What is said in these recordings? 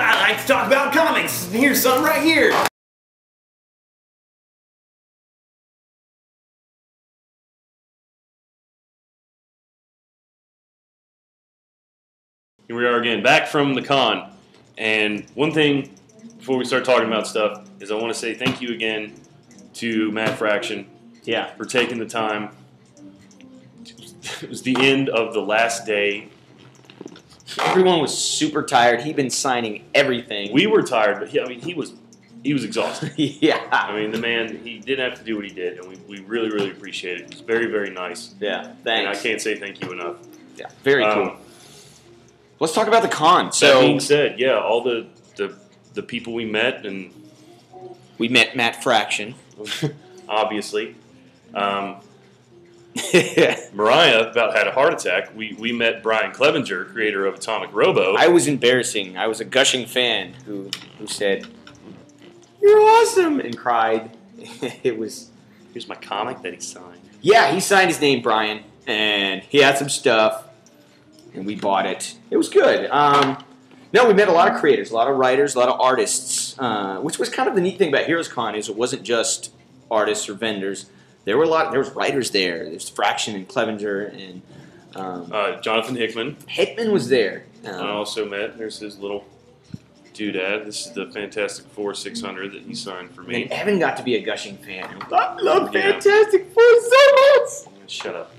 I like to talk about comics. Here's some right here. Here we are again, back from the con. And one thing before we start talking about stuff is I want to say thank you again to Matt Fraction for taking the time. It was the end of the last day. Everyone was super tired. He'd been signing everything. We were tired, but he was exhausted. Yeah. I mean, the man, he didn't have to do what he did, and we really, really appreciate it. It was very, very nice. Yeah, thanks. And I can't say thank you enough. Yeah, very cool. Let's talk about the con. So, that being said, yeah, all the people we met, and we met Matt Fraction, obviously. Moriah about had a heart attack. We met Brian Clevenger, creator of Atomic Robo. I was embarrassing. I was a gushing fan who said, "You're awesome," and cried. It was. Here's my comic that he signed. Yeah, he signed his name, Brian, and he had some stuff, and we bought it. It was good. No, we met a lot of creators, a lot of writers, a lot of artists, which was kind of the neat thing about Heroes Con is it wasn't just artists or vendors. There was writers there. There's Fraction and Clevenger and Jonathan Hickman. Hickman was there. I also met. There's his little doodad. This is the Fantastic Four 600 that he signed for me. And Evan got to be a gushing fan. I love Fantastic Four so much. Shut up.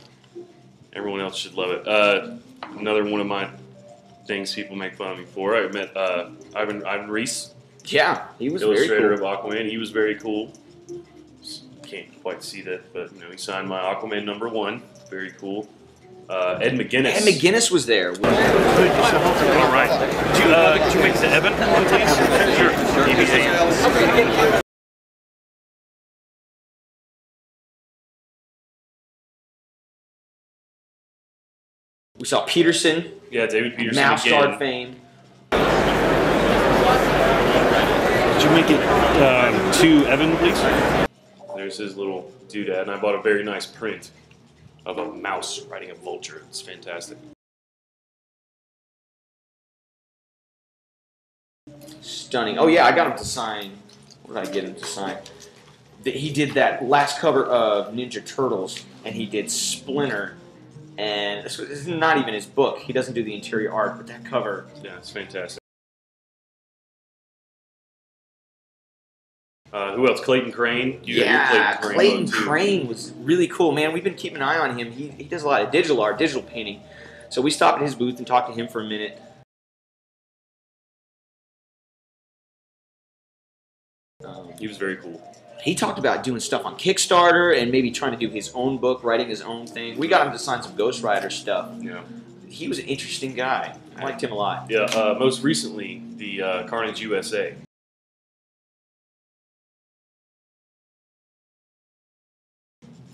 Everyone else should love it. Another one of my things people make fun of me for. I met Ivan Reese. Yeah, he was very cool. Illustrator of Aquaman. He was very cool. Can't quite see that, but he signed my Aquaman #1. Very cool. Ed McGuinness. Ed McGuinness was there. All right. Could you wait to Evan, please? Sure. We saw Peterson. Yeah, David Peterson. Now again. starred fame. Could you make it to Evan, please? There's his little doodad, and I bought a very nice print of a mouse riding a vulture. It's fantastic. Stunning. Oh, yeah, I got him to sign. What did I get him to sign? He did that last cover of Ninja Turtles, and he did Splinter. And this is not even his book. He doesn't do the interior art, but that cover. Yeah, it's fantastic. Who else? Clayton Crane. Clayton Crane was really cool, man. We've been keeping an eye on him. He does a lot of digital art, digital painting. So we stopped at his booth and talked to him for a minute. He was very cool. He talked about doing stuff on Kickstarter and maybe trying to do his own book, writing his own thing. We got him to sign some Ghost Rider stuff. Yeah. He was an interesting guy. I liked him a lot. Yeah, most recently, the Carnage USA.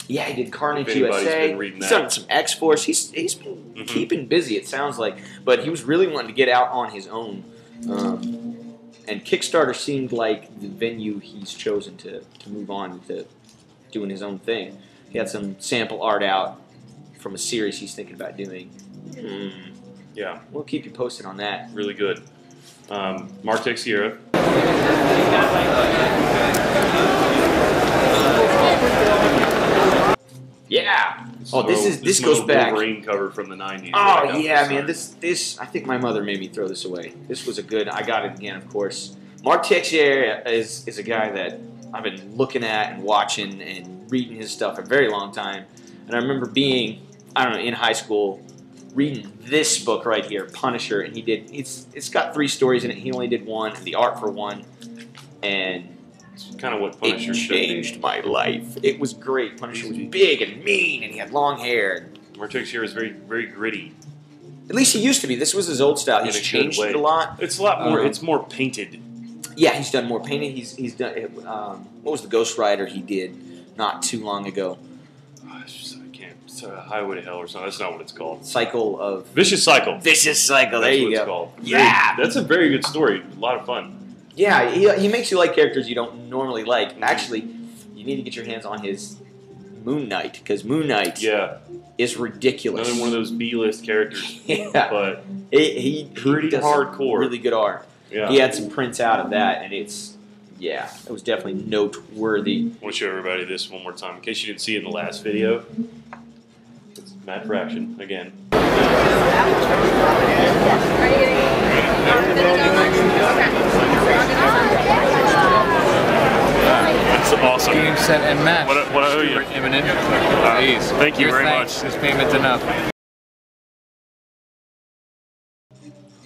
Yeah, he did Carnage If anybody's USA. been reading He's that. done some X-Force. He's been keeping busy, it sounds like. But he was really wanting to get out on his own. And Kickstarter seemed like the venue he's chosen to move on to doing his own thing. He had some sample art out from a series he's thinking about doing. Yeah. We'll keep you posted on that. Really good. Mark Teixeira. Yeah. This goes back. Wolverine cover from the 90s. Oh yeah, man. This I think my mother made me throw this away. This was a good. I got it again, of course. Mark Teixeira is a guy that I've been looking at and watching and reading his stuff a very long time. And I remember being, I don't know, in high school, reading this book right here, Punisher, and it's got 3 stories in it. He only did 1, and the art for 1, and it's kind of what Punisher should be. It changed my life. It was great. Punisher was big and mean, and he had long hair. Mark Teixeira is very, very gritty. At least he used to be. This was his old style. He's changed it a lot. It's a lot more. It's more painted. Yeah, he's done more painting. He's done. What was the Ghost Rider he did not too long ago? I can't. It's Highway to Hell or something. That's not what it's called. Cycle of Vicious Cycle. Vicious Cycle. There you go. It's called. Yeah, that's a very good story. A lot of fun. Yeah, he makes you like characters you don't normally like. Actually, you need to get your hands on his Moon Knight, because Moon Knight is ridiculous. Another one of those B-list characters. Yeah, but he pretty does hardcore. Really good art. Yeah. He had some prints out of that, and it was definitely noteworthy. I want to show everybody this one more time in case you didn't see it in the last video. It's Matt Fraction again. That's awesome. Game, set, and match. What I owe you? Imminent. Please. Thank you Your very thanks much. is payment enough.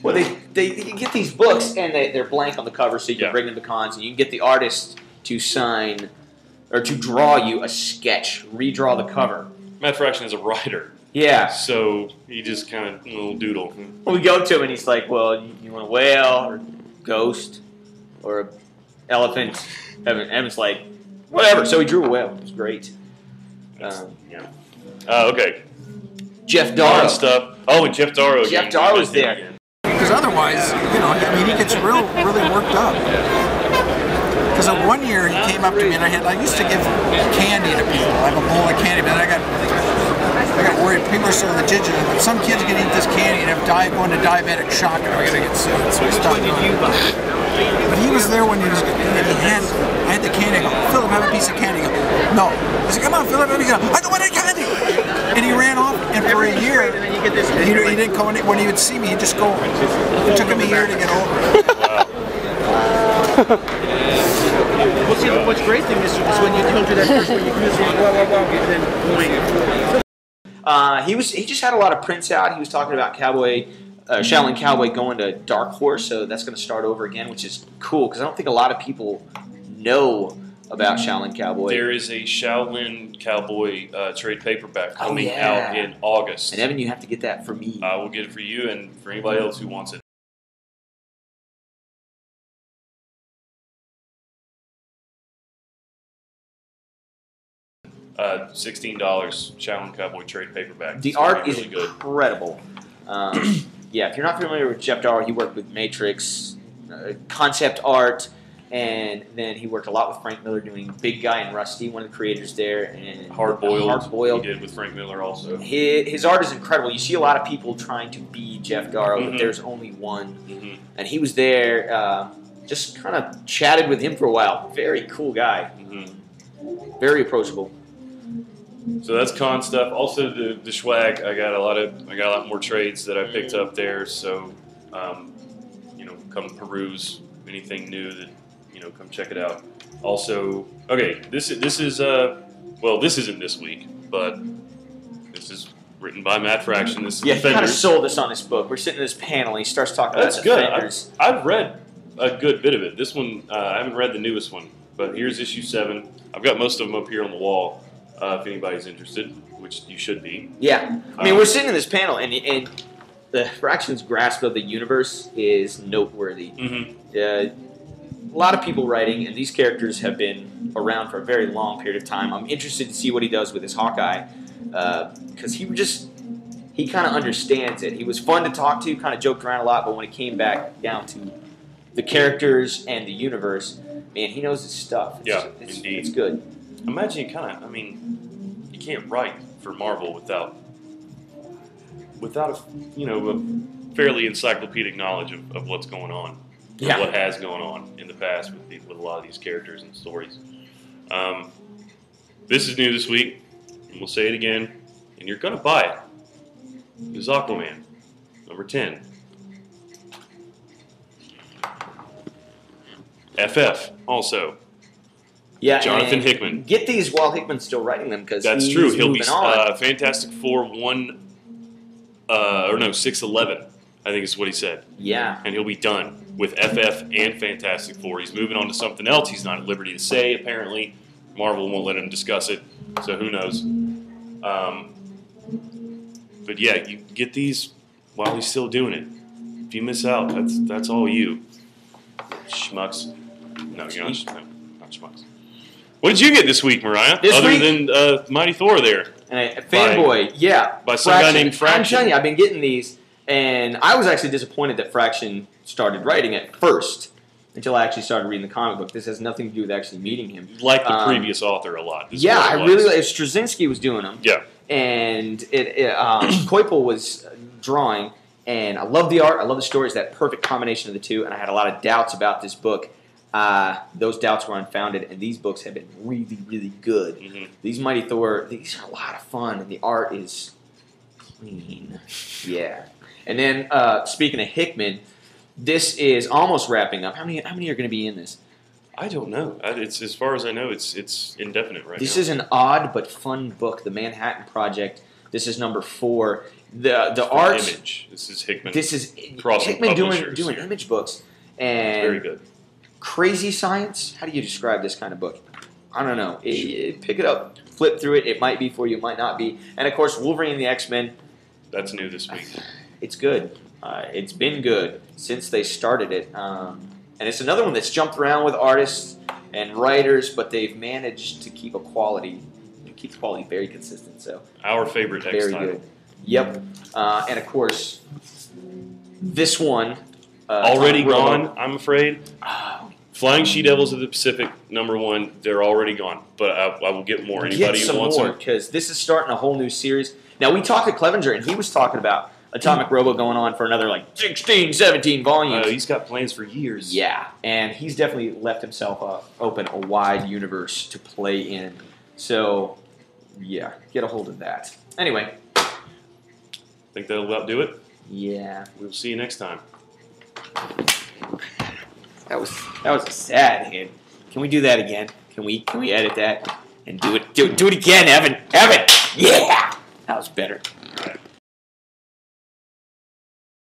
Well, they get these books, and they're blank on the cover, so you can bring them to cons, and you can get the artist to sign or to draw you a sketch, redraw the cover. Matt Fraction is a writer. Yeah. So he just kind of little doodle. Well, we go to him, and he's like, "Well, you want a whale or ghost or an elephant?" Evan's like, "Whatever." So he drew a whale. It was great. Okay. Jeff Darrow stuff. Oh, and Jeff Darrow. Jeff Darrow was there. Because otherwise, I mean, he gets really worked up. Because one year he came up to me, and I used to give candy to people, like a bowl of candy, but I got worried. People are so litigious. But some kids can eat this candy and go into diabetic shock, and we're gonna get sued. So we stopped doing it. But he was there when I had the candy. I go, "Philip, have a piece of candy." He goes, "No." I said, "Come on, Philip, have a piece." I don't want any candy. And he ran off, and for a year, he didn't come in. When he would see me, he'd just go. It took him a year to get over it. What's great thing is when you don't do that first one, you can just He just had a lot of prints out. He was talking about Shaolin Cowboy going to Dark Horse, so that's going to start over again, which is cool because I don't think a lot of people know about Shaolin Cowboy. There is a Shaolin Cowboy trade paperback coming out in August. And Evan, you have to get that for me. I will get it for you and for anybody else who wants it. $16 Shaolin Cowboy trade paperback. The art is incredible. Yeah, if you're not familiar with Jeff Darrow, he worked with Matrix, concept art, and then he worked a lot with Frank Miller doing Big Guy and Rusty, one of the creators there, and Hard Boiled. He did with Frank Miller also. His art is incredible. You see a lot of people trying to be Jeff Darrow, but there's only one. And he was there, just kind of chatted with him for a while. Very cool guy. Very approachable. So that's con stuff. Also, the swag. I got a lot more trades that I picked up there. So, come peruse anything new that come check it out. Also, okay, this is this isn't this week, but this is written by Matt Fraction. This is he kind of sold us on this book. We're sitting in this panel, and he starts talking about Defenders. I've read a good bit of it. This one, I haven't read the newest one, but here's issue 7. I've got most of them up here on the wall. If anybody's interested, which you should be. Yeah. I mean, we're sitting in this panel, and the Fraction's grasp of the universe is noteworty. A lot of people writing, and these characters have been around for a very long period of time. I'm interested to see what he does with his Hawkeye, because he kind of understands it. He was fun to talk to, kind of joked around a lot, but when it came back down to the characters and the universe, man, he knows his stuff. Indeed. It's good. Imagine you can't write for Marvel without a fairly encyclopedic knowledge of what's going on, what has gone on in the past with a lot of these characters and stories. This is new this week, and we'll say it again, and you're gonna buy it. It's Aquaman, number 10. FF also. Yeah, Jonathan Hickman. Get these while Hickman's still writing them because that's true. He'll be on. Fantastic Four 611. I think is what he said. Yeah, and he'll be done with FF and Fantastic Four. He's moving on to something else. He's not at liberty to say. Apparently, Marvel won't let him discuss it. So who knows? But yeah, you get these while he's still doing it. If you miss out, that's all you. Schmucks. No, you're not schmucks. What did you get this week, Moriah? Other than Mighty Thor there. Fanboy, by some guy named Fraction. I'm telling you, I've been getting these, and I was actually disappointed that Fraction started writing at first until I actually started reading the comic book. This has nothing to do with actually meeting him. You like the previous author a lot. Yeah, I really like. Straczynski was doing them. Yeah. And Koipel was drawing, And I love the art. I love the story. It's that perfect combination of the two. And I had a lot of doubts about this book. Those doubts were unfounded, and these books have been really, really good. These Mighty Thor, these are a lot of fun, and the art is clean. Yeah. And then, speaking of Hickman, this is almost wrapping up. How many are going to be in this? I don't know. It's as far as I know, it's indefinite right now. This is an odd but fun book, The Manhattan Project. This is number 4. The art. Image. This is Hickman. This is Crossing Hickman Publishers. doing image books and Very good. crazy science. How do you describe this kind of book? I don't know. Pick it up, flip through it. It might be for you, it might not be. And of course, Wolverine and the X-Men. That's new this week. It's good. It's been good since they started it. And it's another one that's jumped around with artists and writers, but they've managed to keep the quality very consistent. So Our favorite X very title. good. Yep. And of course, this one Already Tom Robo. gone, I'm afraid. Flying She-Devils of the Pacific, number 1. They're already gone, but I will get more. Anybody Get who some wants more them? because this is starting a whole new series. Now we talked to Clevenger, and he was talking about Atomic Robo going on for another like 16, 17 volumes. He's got plans for years. Yeah, and he's definitely left himself open a wide universe to play in. So, yeah, get a hold of that. Anyway, Think that'll about do it? yeah, We'll see you next time. that was a sad hit. Can we do that again? Can we edit that and do it? Do it again, Evan. Evan, yeah, that was better.